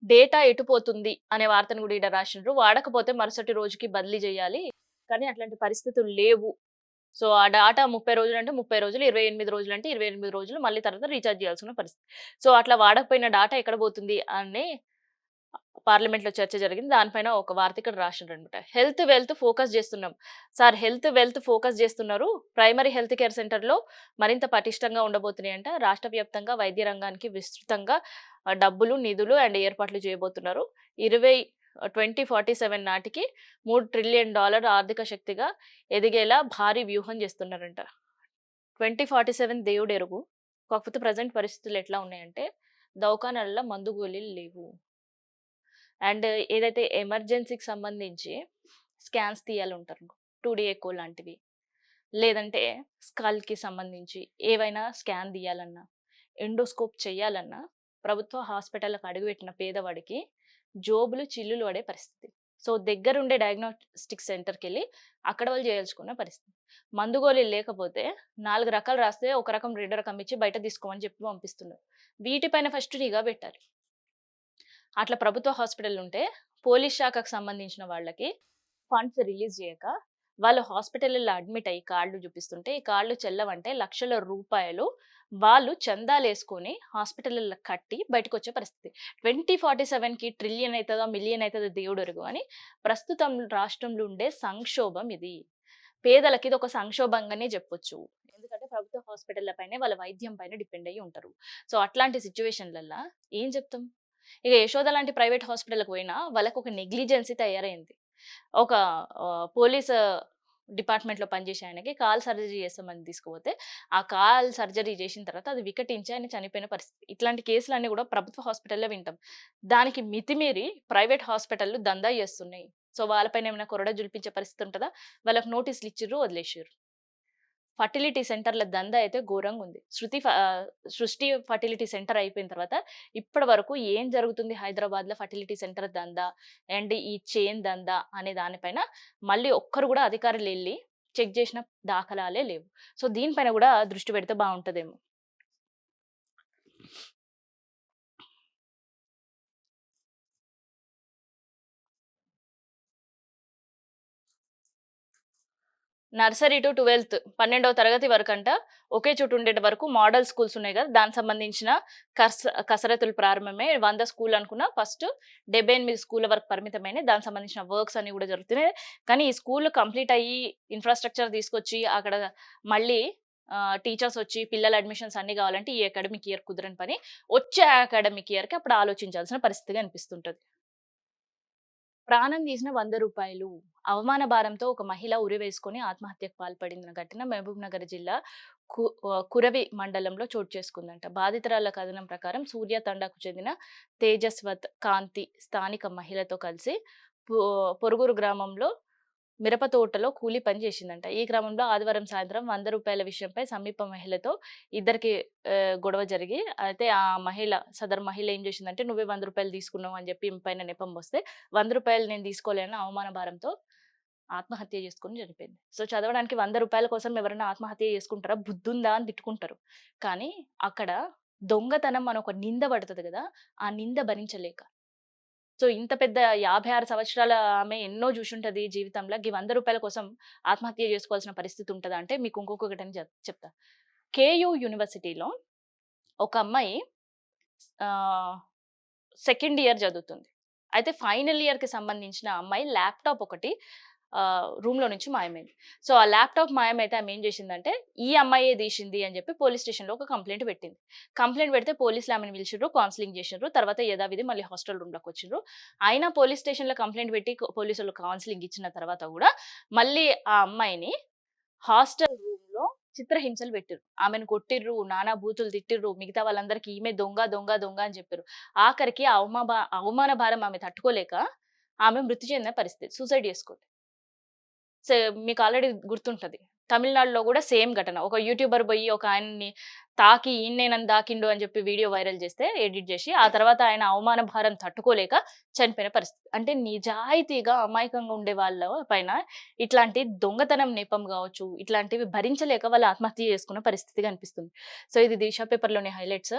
Data ఎటుపోతుంది అనే వార్తను కూడా ఈడ రాసిండ్రు. వాడకపోతే మరుసటి రోజుకి బదిలీ జేయాలి. కానీ అట్లాంటి పరిస్థితులు లేవు. సో, ఆ డాటా 30 రోజులంటే 30 రోజులు, 28 రోజులంటే 28 రోజులు మళ్ళీ తర్వాత రీచార్జ్ చేయాల్సిన పరిస్థితి. సో, అట్లా వాడకపోయిన డాటా ఎక్కడ పోతుంది అని పార్లమెంట్‌లో చర్చ జరిగింది. దానిపైన ఒక వార్త ఇక్కడ రాసిండ్రనమాట. హెల్త్, వెల్త్ ఫోకస్ జేస్తున్నాం. సార్ హెల్త్, వెల్త్ ఫోకస్ జేస్తున్నారు. ప్రైమరీ హెల్త్ కేర్ సెంటర్‌లో మరింత పటిష్టంగా ఉండబోతున్నాయంట. రాష్ట్ర వ్యాప్తంగా వైద్య రంగానికి విస్తృతంగా డబ్బులు, నిధులు అండ్ ఏర్పాట్లు చేయబోతున్నారు. 2047 నాటికి $3 ట్రిలియన్ ఆర్థిక శక్తిగా ఎదిగేలా భారీ వ్యూహం చేస్తున్నారంట. 2047 దేవుడెరుగు. కాకపోతే ప్రెజెంట్ పరిస్థితులు ఎట్లా ఉన్నాయంటే దవాఖానాలలో మందు గోళీలు లేవు. అండ్ ఏదైతే ఎమర్జెన్సీకి సంబంధించి స్కాన్స్ తీయాలంటారు. 2D ఎకో లాంటివి. లేదంటే స్కల్‌కి సంబంధించి ఏవైనా స్కాన్ తీయాలన్నా, ఎండోస్కోప్ చేయాలన్నా ప్రభుత్వ హాస్పిటల్‌కి అడుగుపెట్టిన పేదవాడికి జోబులు చిల్లులు పడే పరిస్థితి. సో, దగ్గరుండే డయాగ్నోస్టిక్ సెంటర్‌కెళ్ళి అక్కడ వాళ్ళు చేయాల్చుకున్న పరిస్థితి. మందు గోళీలు లేకపోతే 4 రకాలు రాస్తే ఒక రకం, 2 రకం ఇచ్చి బయట తీసుకోమని చెప్పి పంపిస్తున్నారు. వీటిపైన ఫస్ట్ నిఘా పెట్టాలి. అట్లా ప్రభుత్వ హాస్పిటల్లుంటే పోలీస్ శాఖకు సంబంధించిన వాళ్ళకి ఫండ్స్ రిలీజ్ జేయక, వాళ్ళు హాస్పిటల్‌లో అడ్మిట్ అయ్యి కార్డ్‌లు చూపిస్తుంటే, ఈ కార్డ్‌లు చెల్లవంటే లక్షల రూపాయలు వాళ్ళు చందాలేసుకొని హాస్పిటల్‌లో కట్టి బయటకొచ్చే పరిస్థితి. 2047కి ట్రిలియన్ అయితదో, మిలియన్ అయితదో దేవుడెరుగు అని ప్రస్తుతం రాష్ట్రంలో ఉండే సంక్షోభం ఇది. పేదలకి ఇదొక సంక్షోభంగానే జెప్పొచ్చు. ఎందుకంటే ప్రభుత్వ హాస్పిటల్ల పైనే వాళ్ళ వైద్యం పైన డిపెండ్ అయ్యి ఉంటారు. సో, అట్లాంటి సిట్యుయేషన్‌లల్ల ఏం జెప్తాం? ఇక యశోద లాంటి ప్రైవేట్ హాస్పిటల్‌కి పోయినా వాళ్ళకొక నెగ్లిజెన్సీ తయారైంది. ఒక పోలీస్ డిపార్ట్‌మెంట్‌లో పనిచేసే ఆయనకి కాలు సర్జరీ చేస్తామని తీసుకుపోతే, ఆ కాలు సర్జరీ చేసిన తర్వాత అది వికటించి ఆయన చనిపోయిన పరిస్థితి. ఇట్లాంటి కేసులన్నీ కూడా ప్రభుత్వ హాస్పిటల్‌లో వింటాం. దానికి మితిమీరి ప్రైవేట్ హాస్పిటల్‌లు దందా చేస్తున్నాయి. సో, వాళ్ళపైన ఏమైనా కొరడ జులిపించే పరిస్థితి ఉంటదా? వాళ్ళకి నోటీసులు ఇచ్చిర్రు, వదిలేసిర్రు. ఫర్టిలిటీ సెంటర్‌ల దందా అయితే ఘోరంగుంది. సృష్టి ఫర్టిలిటీ సెంటర్ అయిపోయిన తర్వాత ఇప్పటి వరకు ఏం జరుగుతుంది హైదరాబాద్‌లో ఫర్టిలిటీ సెంటర్ దందా అండ్ ఈ చైన్ దందా అనే దానిపైన మళ్ళీ ఒక్కరు గూడా అధికారులెళ్లి చెక్ జేసిన దాఖలాలే లేవు. సో, దీనిపైన గూడా దృష్టి పెడితే బావుంటదేమో. నర్సరీ టు 12థ్ 12వ తరగతి వరకంట ఒకే చోట ఉండేటి వరకు మోడల్ స్కూల్స్ ఉన్నాయి గదా! దానికి సంబంధించిన కసరత్తులు ప్రారంభమై 100 స్కూల్ అనుకున్న ఫస్ట్ 78 స్కూల్ల వరకు పరిమితమైనయి. దానికి సంబంధించిన వర్క్స్ అన్నీ గూడా జరుగుతున్నాయి. కానీ ఈ స్కూల్ కంప్లీట్ అయ్యి ఇన్‌ఫ్రాస్ట్రక్చర్ తీసుకొచ్చి అక్కడ మళ్ళీ టీచర్స్ వచ్చి పిల్లల అడ్మిషన్స్ అన్నీ గావాలంటే ఈ అకాడమిక్ ఇయర్ కుదరని పని. వచ్చే అకాడమిక్ ఇయర్‌కి అప్పుడు ఆలోచించాల్సిన పరిస్థితిగా అనిపిస్తుంటది. ప్రాణం తీసిన రూ. 100 అవమాన భారంతో ఒక మహిళ ఉరివేసుకొని ఆత్మహత్యకు పాల్పడిన ఘటన మహబూబ్‌నగర్ జిల్లా కురవి మండలంలో చోటు చేసుకుందంట. బాధితురాల కథనం ప్రకారం సూర్య తండాకు చెందిన తేజస్వత్ కాంతి స్థానిక మహిళతో కలిసి పొ పొరుగురు గ్రామంలో మిరప తోటలో కూలి పని చేసిందంట. ఈ క్రమంలో ఆదివారం సాయంత్రం రూ. 100 విషయంపై సమీప మహిళతో ఇద్దరికి గొడవ జరిగి అయితే ఆ సదరు మహిళ ఏం చేసిందంటే "నువ్వే రూ. 100 తీసుకున్నావు" అని చెప్పి ఈమె పైన నెపం పోస్తే రూ. 100 నేను తీసుకోలేనని అవమాన భారంతో ఆత్మహత్య చేసుకొని చనిపోయింది. సో, చదవడానికి రూ. 100 కోసం ఎవరైనా ఆత్మహత్య చేసుకుంటారా? బుద్ధుందా అని తిట్టుకుంటారు. కానీ అక్కడ దొంగతనం అని ఒక నింద పడతది గదా! ఆ నింద భరించలేక సో, ఇంత పెద్ద 56 సంవత్సరాల ఆమె ఎన్నో జూషుంటది జీవితంల. గీ రూ. 100 కోసం ఆత్మహత్య జేసుకోవాల్సిన పరిస్థితి ఉంటదా అంటే, మీకు ఇంకొక ఘటన చెప్తా. కేయూ యూనివర్సిటీలో ఒక అమ్మాయి ఆహ్, సెకండ్ ఇయర్ చదువుతుంది. అయితే ఫైనల్ ఇయర్‌కి సంబంధించిన అమ్మాయి ల్యాప్‌టాప్ ఒకటి రూమ్‌లో నుంచి మాయమైంది. సో, ఆ ల్యాప్‌టాప్ మాయమైతే ఆమె ఏం చేసిందంటే, ఈ అమ్మాయే తీసింది అని చెప్పి పోలీస్ స్టేషన్‌లో ఒక కంప్లెయింట్ పెట్టింది. కంప్లెయింట్ పెడితే పోలీసులు ఆమెను పిలిచిండ్రు, కౌన్సెలింగ్ చేసిండ్రు. తర్వాత యథావిధి మళ్ళీ హాస్టల్ రూమ్‌లోకొచ్చిండ్రు. అయినా పోలీస్ స్టేషన్‌లో కంప్లెయింట్ పెట్టి పోలీసులు కౌన్సెలింగ్ ఇచ్చిన తర్వాత గూడా మళ్ళీ ఆ అమ్మాయిని హాస్టల్ రూమ్‌లో చిత్రహింసలు పెట్టిర్రు. ఆమెను కొట్టిర్రు, నానా బూతులు తిట్టిర్రు. మిగతా వాళ్ళందరికి ఈమె దొంగ, దొంగ, దొంగ అని చెప్పిర్రు. ఆఖరికి ఆ అవమాన భారం ఆమె తట్టుకోలేక ఆమె మృతి చెందిన పరిస్థితి. సూసైడ్ చేసుకుంది. సే మీకు ఆల్రెడీ గుర్తుంటది. తమిళనాడులో గూడా సేమ్ ఘటన. ఒక యూట్యూబర్ బోయి ఒక ఆయన్ని తాకి ఈయన్నే నన్ను తాకిండు అని జెప్పి వీడియో వైరల్ జేస్తే ఎడిట్ జేసి, ఆ తర్వాత ఆయన అవమాన భారం తట్టుకోలేక చనిపోయిన పరిస్థితి. అంటే నిజాయితీగా, అమాయకంగా ఉండే వాళ్ళ పైన ఇట్లాంటి దొంగతనం నెపం గావచ్చు, ఇట్లాంటివి భరించలేక వాళ్ళు ఆత్మహత్య చేసుకున్న పరిస్థితి కనిపిస్తుంది. సో, ఇది 'దిశ' పేపర్‌లోని హైలైట్స్.